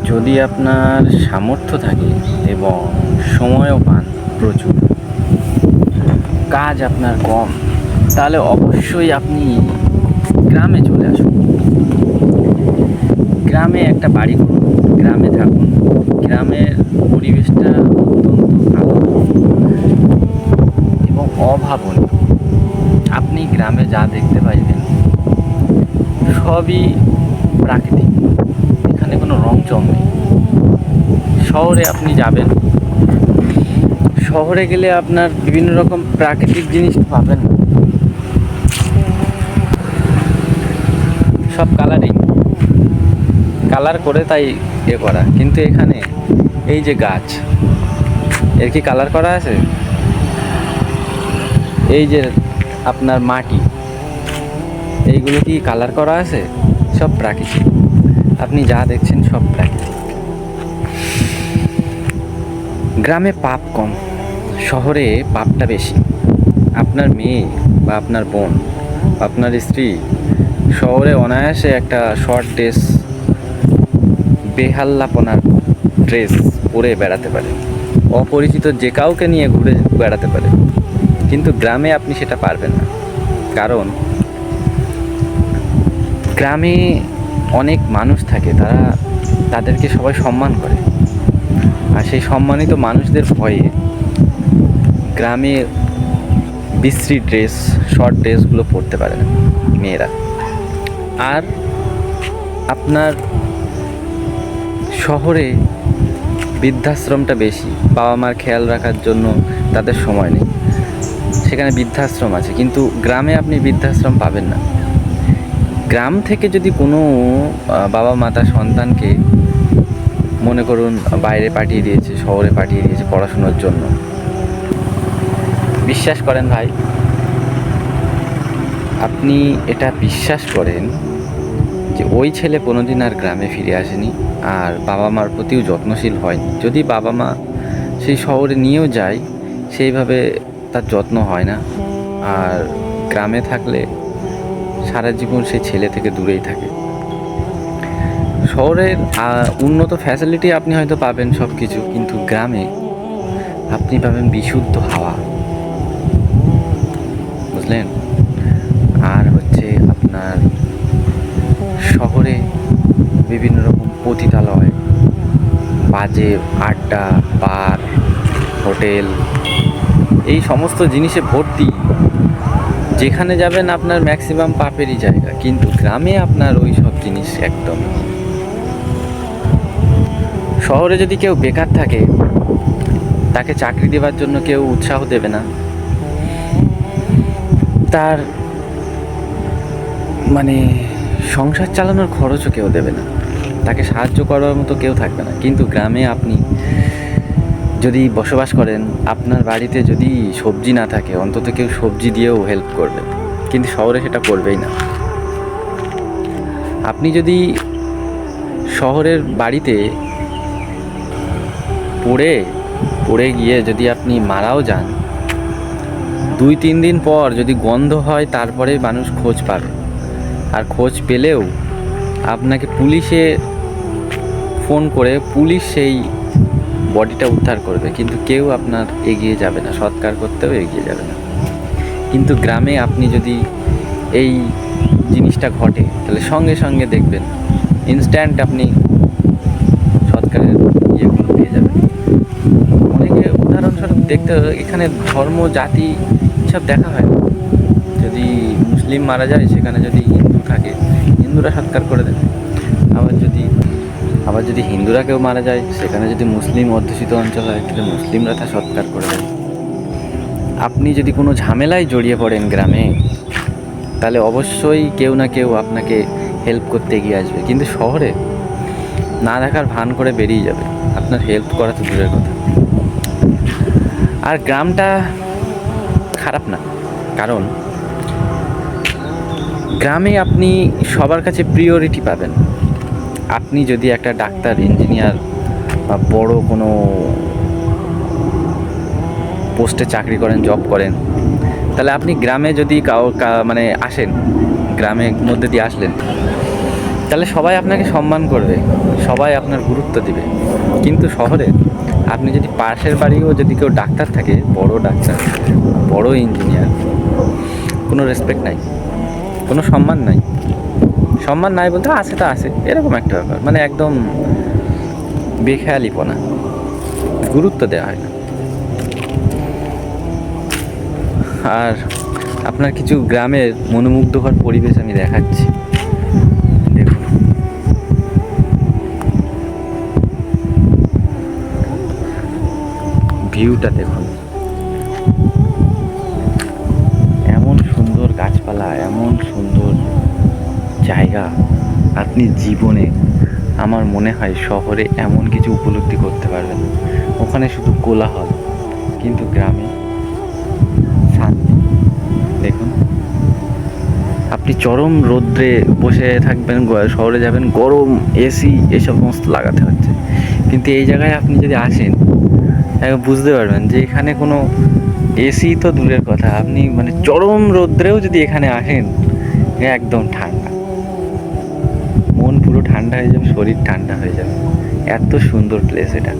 যদি আপনার সামর্থ্য থাকে এবং সময়ও পান প্রচুর, কাজ আপনার কম, তাহলে অবশ্যই আপনি গ্রামে চলে আসুন। গ্রামে একটা বাড়ি করুন, গ্রামে থাকুন। গ্রামের পরিবেশটা অত্যন্ত ভালো এবং অভাবনীয়। আপনি গ্রামে যা দেখতে পাইবেন সবই প্রাকৃতিক, এখানে কোনো রংচং নেই। শহরে আপনি যাবেন, শহরে গেলে আপনার বিভিন্ন রকম প্রাকৃতিক জিনিস পাবেন না, সব কালার করে তাই করা। কিন্তু এখানে এই যে গাছ, এর কি কালার করা আছে? এই যে আপনার মাটি, এইগুলো কি কালার করা আছে? সব প্রাকৃতিক। আপনি যা দেখছেন সব প্রাকৃতিক। গ্রামে পাপ কম, শহরে পাপটা বেশি। আপনার মেয়ে বা আপনার বোন, আপনার স্ত্রী শহরে অনায়াসে একটা শর্ট ড্রেস, বেহাল্লাপনার ড্রেস পরে বেড়াতে পারে, অপরিচিত যে কাউকে নিয়ে ঘুরে বেড়াতে পারে। কিন্তু গ্রামে আপনি সেটা পারবেন না, কারণ গ্রামে অনেক মানুষ থাকে, তাদেরকে সবাই সম্মান করে। আর সেই সম্মানিত মানুষদের ভয়ে গ্রামে বিশ্রী ড্রেস, শর্ট ড্রেসগুলো পরতে পারে না মেয়েরা। আর আপনার শহরে বৃদ্ধাশ্রমটা বেশি, বাবা মার খেয়াল রাখার জন্য তাদের সময় নেই, সেখানে বৃদ্ধাশ্রম আছে। কিন্তু গ্রামে আপনি বৃদ্ধাশ্রম পাবেন না। গ্রাম থেকে যদি কোনো বাবা মা তার সন্তানকে মনে করুন বাইরে পাঠিয়ে দিয়েছে, শহরে পাঠিয়ে দিয়েছে পড়াশোনার জন্য, বিশ্বাস করেন ভাই, আপনি এটা বিশ্বাস করেন যে ওই ছেলে কোনোদিন আর গ্রামে ফিরে আসেনি, আর বাবা মার প্রতিও যত্নশীল হয়নি। যদি বাবা মা সেই শহরে নিয়েও যায়, সেইভাবে তার যত্ন হয় না। আর গ্রামে থাকলে সারা জীবন সেই ছেলে থেকে দূরেই থাকে। শহরের উন্নত ফ্যাসিলিটি আপনি হয়তো পাবেন সব কিছু, কিন্তু গ্রামে আপনি পাবেন বিশুদ্ধ হাওয়া, বুঝলেন? আর হচ্ছে আপনার শহরে বিভিন্ন রকম পতিতালয়, বাজে আড্ডা, বার, হোটেল, এই সমস্ত জিনিসে ভর্তি। যেখানে যাবেন আপনার ম্যাক্সিমাম পাপেরই জায়গা। কিন্তু গ্রামে আপনার ওই সব জিনিস একদম। শহরে যদি কেউ বেকার থাকে, তাকে চাকরি দেওয়ার জন্য কেউ উৎসাহ দেবে না, তার মানে সংসার চালানোর খরচও কেউ দেবে না, তাকে সাহায্য করার মতো কেউ থাকবে না। কিন্তু গ্রামে আপনি যদি বসবাস করেন, আপনার বাড়িতে যদি সবজি না থাকে, অন্তত কেউ সবজি দিয়েও হেল্প করবে। কিন্তু শহরে সেটা করবেই না। আপনি যদি শহরের বাড়িতে পড়ে গিয়ে যদি আপনি মারাও যান, 2-3 দিন পর যদি গন্ধ হয়, তারপরে মানুষ খোঁজ পাবে। আর খোঁজ পেলেও আপনাকে পুলিশে ফোন করে পুলিশ সেই বডিটা উদ্ধার করবে, কিন্তু কেউ আপনার এগিয়ে যাবে না, সৎকার করতেও এগিয়ে যাবে না। কিন্তু গ্রামে আপনি যদি এই জিনিসটা ঘটে, তাহলে সঙ্গে সঙ্গে দেখবেন ইনস্ট্যান্ট আপনি সৎকারের ইয়েগুলো পেয়ে যাবেন। অনেকে উদাহরণস্বরূপ দেখতে, এখানে ধর্ম, জাতি সব দেখা হয় না। যদি মুসলিম মারা যায়, সেখানে যদি হিন্দু থাকে, হিন্দুরা সৎকার করে দেবে। আবার যদি হিন্দুরা কেউ মারা যায়, সেখানে যদি মুসলিম অধ্যুষিত অঞ্চল হয়, তাহলে মুসলিমরা তা সৎকার করে দেবে। আপনি যদি কোনো ঝামেলায় জড়িয়ে পড়েন গ্রামে, তাহলে অবশ্যই কেউ না কেউ আপনাকে হেল্প করতে এগিয়ে আসবে। কিন্তু শহরে না দেখার ভান করে বেরিয়ে যাবে, আপনার হেল্প করা তো দূরের কথা। আর গ্রামটা খারাপ না, কারণ গ্রামে আপনি সবার কাছে প্রিয়রিটি পাবেন। আপনি যদি একটা ডাক্তার, ইঞ্জিনিয়ার বা বড় কোনো পোস্টে চাকরি করেন, জব করেন, তাহলে আপনি গ্রামে যদি মানে আসেন, গ্রামের মধ্যে দিয়ে আসলেন, তাহলে সবাই আপনাকে সম্মান করবে, সবাই আপনার গুরুত্ব দিবে। কিন্তু শহরে আপনি যদি পাশের বাড়িও যদি কেউ ডাক্তার থাকে, বড় ডাক্তার, বড় ইঞ্জিনিয়ার, কোনো রেসপেক্ট নাই, কোনো সম্মান নাই। সম্মান নাই বলতে আছে তো আছে, এরকম একটা ব্যাপার, মানে একদম বেখেয়ালিপনা, গুরুত্ব দেওয়া হয় না। আর আপনার কিছু গ্রামের মনোমুগ্ধকর পরিবেশ আমি দেখাচ্ছি, দেখুন। ভিউটা দেখুন, এমন সুন্দর গাছপালা, এমন সুন্দর জায়গা আপনি জীবনে, আমার মনে হয় শহরে এমন কিছু উপলব্ধি করতে পারবেন। ওখানে শুধু কোলাহল, কিন্তু গ্রামে শান্তি। দেখুন, আপনি চরম রৌদ্রে বসে থাকবেন, শহরে যাবেন গরম, এসি এসব সমস্ত লাগাতে হচ্ছে। কিন্তু এই জায়গায় আপনি যদি আসেন, বুঝতে পারবেন যে এখানে কোনো এসি তো দূরের কথা, আপনি মানে চরম রৌদ্রেও যদি এখানে আসেন, একদম ঠান্ডা, মন পুরো ঠান্ডা হয়ে যাবে, শরীর ঠান্ডা হয়ে যাবে। এত সুন্দর প্লেস এটা।